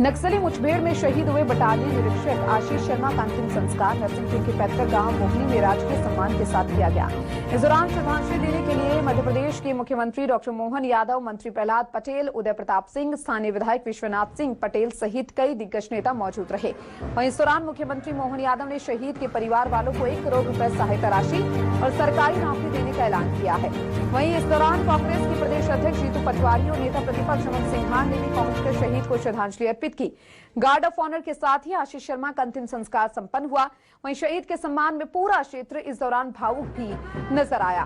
नक्सली मुठभेड़ में शहीद हुए बटालियन निरीक्षक आशीष शर्मा का अंतिम संस्कार नरसिंहपुर के पैतृक गांव मोहनी में राजकीय सम्मान के साथ किया गया। इस दौरान श्रद्धांजलि देने के लिए मध्य प्रदेश के मुख्यमंत्री डॉक्टर मोहन यादव, मंत्री प्रहलाद पटेल, उदय प्रताप सिंह, स्थानीय विधायक विश्वनाथ सिंह पटेल सहित कई दिग्गज नेता मौजूद रहे। वहीं इस दौरान मुख्यमंत्री मोहन यादव ने शहीद के परिवार वालों को 1 करोड़ रुपए सहायता राशि और सरकारी नौकरी देने का ऐलान किया है। वहीं इस दौरान कांग्रेस की प्रदेश अध्यक्ष जीतू पटवारी और नेता प्रतिपक्ष अमन सिंघार ने भी पहुंचकर शहीद को श्रद्धांजलि अर्पित की। गार्ड ऑफ ऑनर के साथ ही आशीष शर्मा का अंतिम संस्कार संपन्न हुआ। वहीं शहीद के सम्मान में पूरा क्षेत्र इस दौरान भावुक भी नजर आया।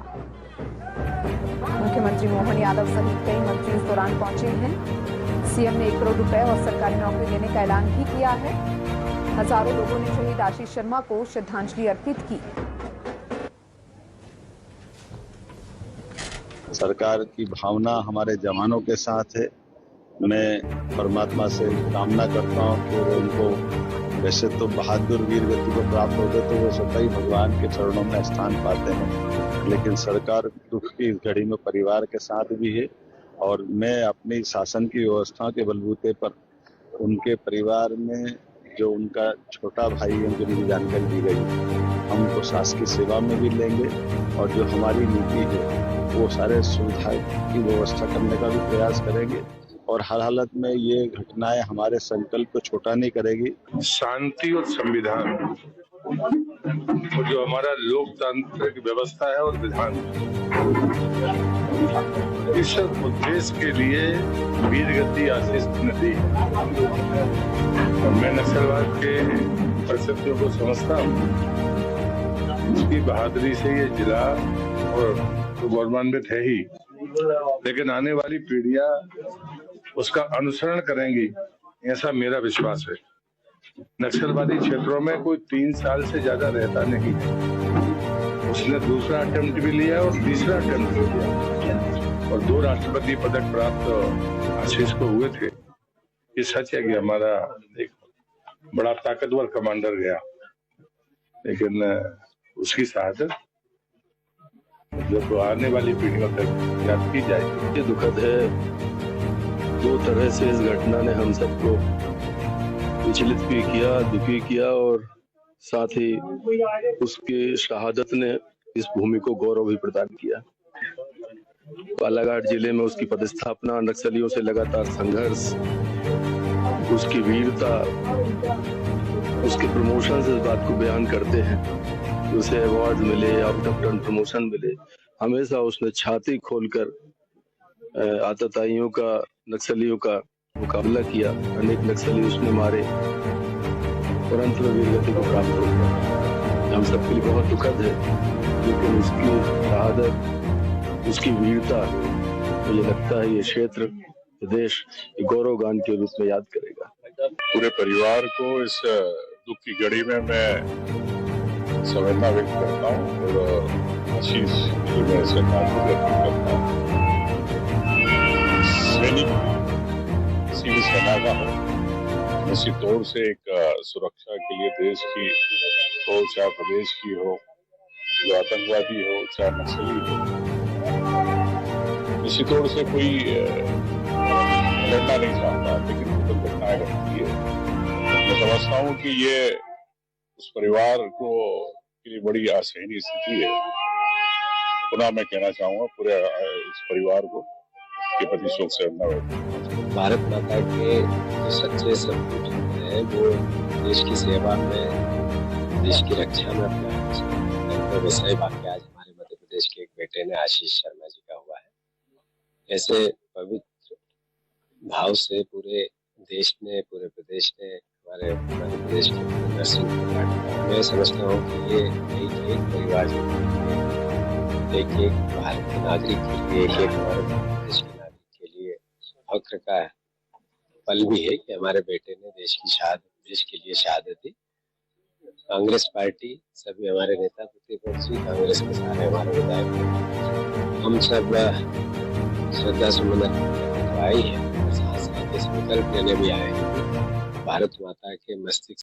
मुख्यमंत्री मोहन यादव सहित कई मंत्री इस दौरान पहुंचे हैं। सीएम ने 1 करोड़ रुपए और सरकारी नौकरी देने का ऐलान भी किया है। हजारों लोगों ने शहीद आशीष शर्मा को श्रद्धांजलि अर्पित की। सरकार की भावना हमारे जवानों के साथ है। मैं परमात्मा से कामना करता हूं कि वो उनको, वैसे तो बहादुर वीर गति को प्राप्त होते तो वो स्वतः ही भगवान के चरणों में स्थान पाते हैं, लेकिन सरकार दुख की इस घड़ी में परिवार के साथ भी है। और मैं अपनी शासन की व्यवस्था के बलबूते पर उनके परिवार में जो उनका छोटा भाई है उनकी भी जानकारी दी गई। हम उनको शासकीय सेवा में भी लेंगे और जो हमारी नीति है वो सारे सुविधा की व्यवस्था करने का भी प्रयास करेंगे और हर हालत में ये घटनाएं हमारे संकल्प को छोटा नहीं करेगी। शांति और संविधान और जो हमारा लोकतांत्रिक व्यवस्था है और विधान, इस उद्देश्य के लिए वीर गति आशीष ने दी। और मैं नक्सलवाद के परिस्थितियों को समझता हूँ। उसकी बहादुरी से ये जिला और तो गौरवान्वित है ही, लेकिन आने वाली पीढ़ियां उसका अनुसरण करेंगी, ऐसा मेरा विश्वास है। नक्सलवादी क्षेत्रों में कोई 3 साल से ज्यादा रहता नहीं है। उसने दूसरा अटेम्प्ट भी लिया और तीसरा अटेम्प्ट भी लिया और 2 राष्ट्रपति पदक प्राप्त आशीष को हुए थे। ये सच है कि हमारा एक बड़ा ताकतवर कमांडर गया, लेकिन उसकी शहादत जब आने वाली पीढ़ियों तक याद की जाएगी। ये दुखद है। 2 तरह से इस घटना ने हम सबको विचलित भी किया, दुखी किया और साथ ही उसकी शहादत ने इस भूमि को गौरव भी प्रदान किया। बालाघाट जिले में उसकी पदस्थापना, नक्सलियों से लगातार संघर्ष, उसकी वीरता, उसके प्रमोशन से इस बात को बयान करते हैं। उसे अवार्ड मिले, आउट ऑफ टर्न प्रमोशन मिले, हमेशा उसने छाती खोलकर आतताइयों का, नक्सलियों का मुकाबला किया। अनेक नक्सली उसने मारे और अंत में वीर गति को प्राप्त हो गया। हम सबके लिए बहुत दुखद है, लेकिन उसकी शहादत, उसकी वीरता, मुझे लगता है ये क्षेत्र, ये देश गौरव गान के रूप में याद करेगा। पूरे परिवार को इस दुख की घड़ी में मैं संवेदना व्यक्त करता हूँ और आशीष की मैं श्रद्धांजलि अर्पित करता हूँ। सैनिक किसी भी सेना का हो, निश्चित तौर से एक सुरक्षा के लिए देश की हो, चाहे प्रदेश की हो, जो आतंकवादी हो, चाहे नक्सली हो, निश्चित तौर से कोई लड़ना नहीं चाहता, लेकिन दुर्घटनाएं घटती है। मैं समझता हूँ कि ये उस परिवार को के लिए बड़ी असहनीय स्थिति है। पुनः मैं कहना चाहूंगा पूरे इस परिवार को के प्रति शोक संवेदना। भारत माता के जो सच्चे सपूत हैं वो देश की सेवा में, देश की रक्षा में अपना वैसा ही वाक्य आज हमारे मध्य प्रदेश के एक बेटे ने, आशीष शर्मा जी का हुआ है। ऐसे पवित्र भाव से पूरे देश ने, पूरे प्रदेश ने, हमारे मध्य प्रदेश के नरसिंहपुर, मैं समझता हूँ कि ये एक परिवार के लिए, एक भारत के नागरिक के लिए, एक हमारे प्रदेश के नागरिक के लिए फख्र का पल भी है कि हमारे बेटे ने देश के लिए शहादत दी। कांग्रेस पार्टी, सभी हमारे नेता प्रतिपक्षी, कांग्रेस के सारे हमारे विधायक, हम सब श्रद्धा सुमन आए हैं, साथ साथ संकल्प लेने भी आए हैं। भारत माता के मस्तिष्क